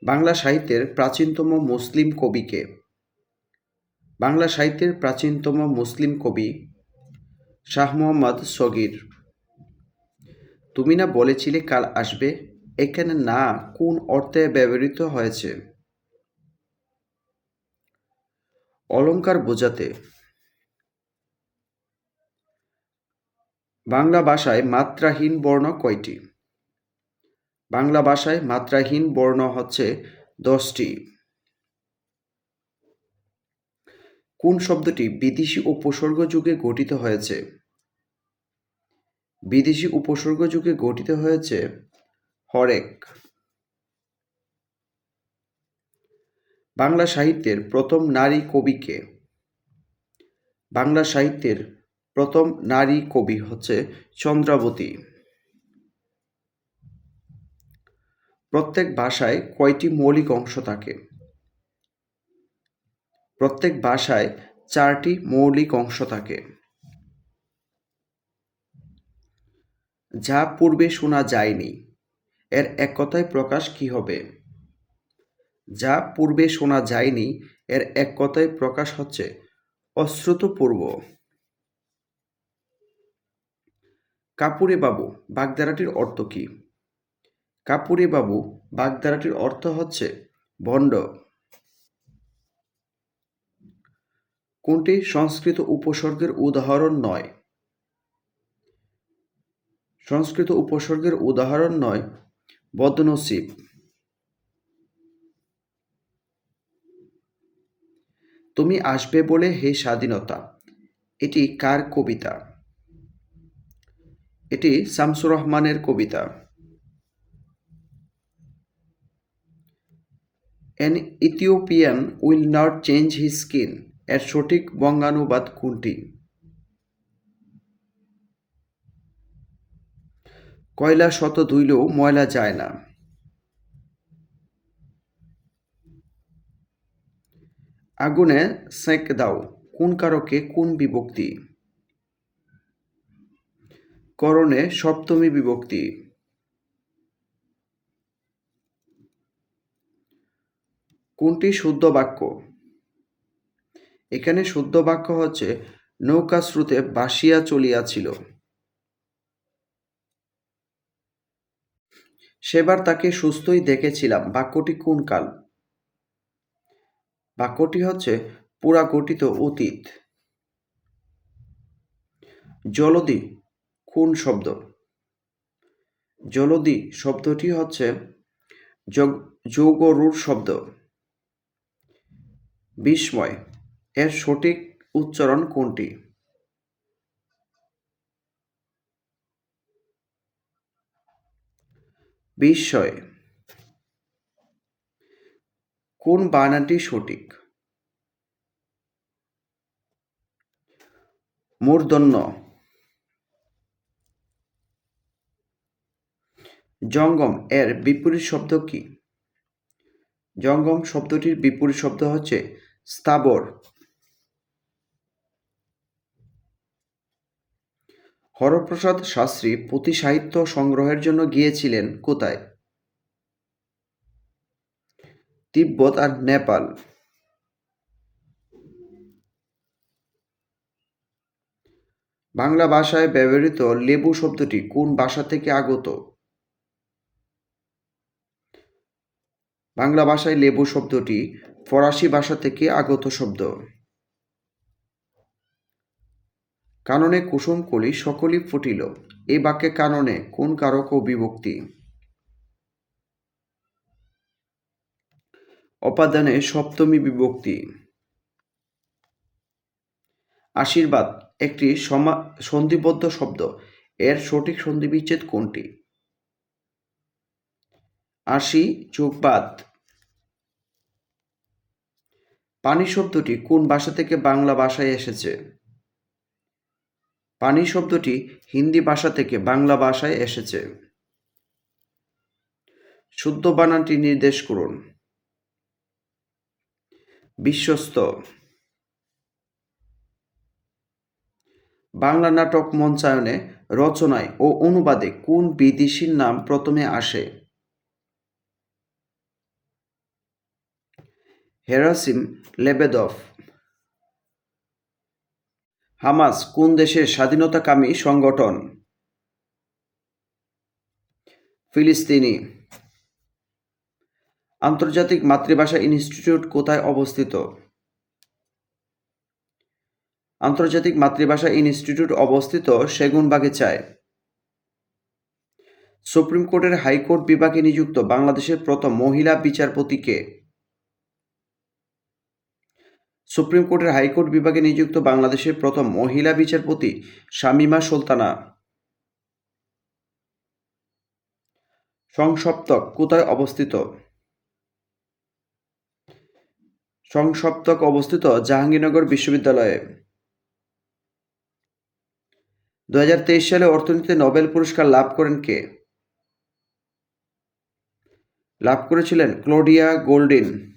বাংলা সাহিত্যের প্রাচীনতম মুসলিম কবি কে? বাংলা সাহিত্যের প্রাচীনতম মুসলিম কবি শাহ মোহাম্মদ সগীর। তুমি না বলেছিলে কাল আসবে? এখানে না কোন অর্থে ব্যবহৃত হয়েছে? অলংকার বোঝাতে। বাংলা ভাষায় মাত্রাহীন বর্ণ কয়টি? বাংলা ভাষায় মাত্রাহীন বর্ণ হচ্ছে 10টি। কোন শব্দটি বিদেশি উপসর্গ যুগে গঠিত হয়েছে? বিদেশি উপসর্গ যুগে গঠিত হয়েছে হরেক। বাংলা সাহিত্যের প্রথম নারী কবি কে? বাংলা সাহিত্যের প্রথম নারী কবি হচ্ছে চন্দ্রাবতী। প্রত্যেক ভাষায় কয়টি মৌলিক অংশ থাকে? প্রত্যেক ভাষায় 4টি মৌলিক অংশ থাকে। যা পূর্বে শোনা যায়নি এর এক কথায় প্রকাশ কি হবে? যা পূর্বে শোনা যায়নি এর এক কথায় প্রকাশ হচ্ছে অশ্রুতপূর্ব। কাপুরে বাবু বাগধারাটির অর্থ কি? কাপুরে বাবু বাগধারাটির অর্থ হচ্ছে ভণ্ড। কোনটি সংস্কৃত উপসর্গের উদাহরণ নয়? সংস্কৃত উপসর্গের উদাহরণ নয় বদনসিব। তুমি আসবে বলে হে স্বাধীনতা এটি কার কবিতা? এটি শামসুর রহমানের কবিতা। An Ethiopian will not change his skin এর সঠিক বঙ্গানুবাদ কোনটি? কয়লা শত ধুইলেও ময়লা যায় না। আগুনে সেঁক দাও কোন কারকে কোন বিভক্তি? করণে সপ্তমী বিভক্তি। কোনটি শুদ্ধ বাক্য? এখানে শুদ্ধ বাক্য হচ্ছে নৌকা স্রোতে ভাসিয়া চলিয়াছিল। সেবার তাকে সুস্থই দেখেছিলাম বাক্যটি কোন কাল? বাক্যটি হচ্ছে পুরাগঠিত অতীত। জলদি কোন শব্দ? জলদি শব্দটি হচ্ছে যৌগরূঢ় শব্দ। বিস্ময় এর সঠিক উচ্চারণ কোনটি? বিস্ময়। কোন বানানটি সঠিক? মূর্ধন্য। জঙ্গম এর বিপরীত শব্দ কি? জঙ্গম শব্দটির বিপরীত শব্দ হচ্ছে স্থাবর। হরপ্রসাদ শাস্ত্রী পুঁথি সাহিত্য সংগ্রহের জন্য গিয়েছিলেন কোথায়? তিব্বত আর নেপাল। বাংলা ভাষায় ব্যবহৃত লেবু শব্দটি কোন ভাষা থেকে আগত? বাংলা ভাষায় লেবু শব্দটি ফরাসি ভাষা থেকে আগত শব্দ। কাননে কুসুম কলি সকলই ফুটিল এই বাক্যে কাননে কোন কারক ও বিভক্তি? অপাদানে সপ্তমী বিভক্তি। আশীর্বাদ একটি সন্ধিবদ্ধ শব্দ এর সঠিক সন্ধিবিচ্ছেদ কোনটি? আশি যোগ বাদ। পানি শব্দটি কোন ভাষা থেকে বাংলা ভাষায় এসেছে? পানি শব্দটি হিন্দি ভাষা থেকে বাংলা ভাষায় এসেছে। শুদ্ধ বানানটি নির্দেশ করুন। বিশ্বস্ত। বাংলা নাটক মঞ্চায়নে রচনায় ও অনুবাদে কোন বিদেশির নাম প্রথমে আসে? Herasim Lebedev. হামাস কোন দেশের স্বাধীনতাকামী সংগঠন? ফিলিস্তিনি। আন্তর্জাতিক মাতৃভাষা ইনস্টিটিউট কোথায় অবস্থিত? আন্তর্জাতিক মাতৃভাষা ইনস্টিটিউট অবস্থিত সেগুনবাগিচায়। সুপ্রিম কোর্টের হাইকোর্ট বিভাগে নিযুক্ত বাংলাদেশের প্রথম মহিলা বিচারপতি কে? সুপ্রিম কোর্টের হাইকোর্ট বিভাগে নিযুক্ত বাংলাদেশের প্রথম মহিলা বিচারপতি শামীমা সুলতানা। সংসপ্তক কোথায় অবস্থিত? সংসপ্তক অবস্থিত জাহাঙ্গীরনগর বিশ্ববিদ্যালয়ে। 2023 সালে অর্থনীতিতে নোবেল পুরস্কার লাভ করেন কে? লাভ করেছিলেন ক্লডিয়া গোল্ডিন।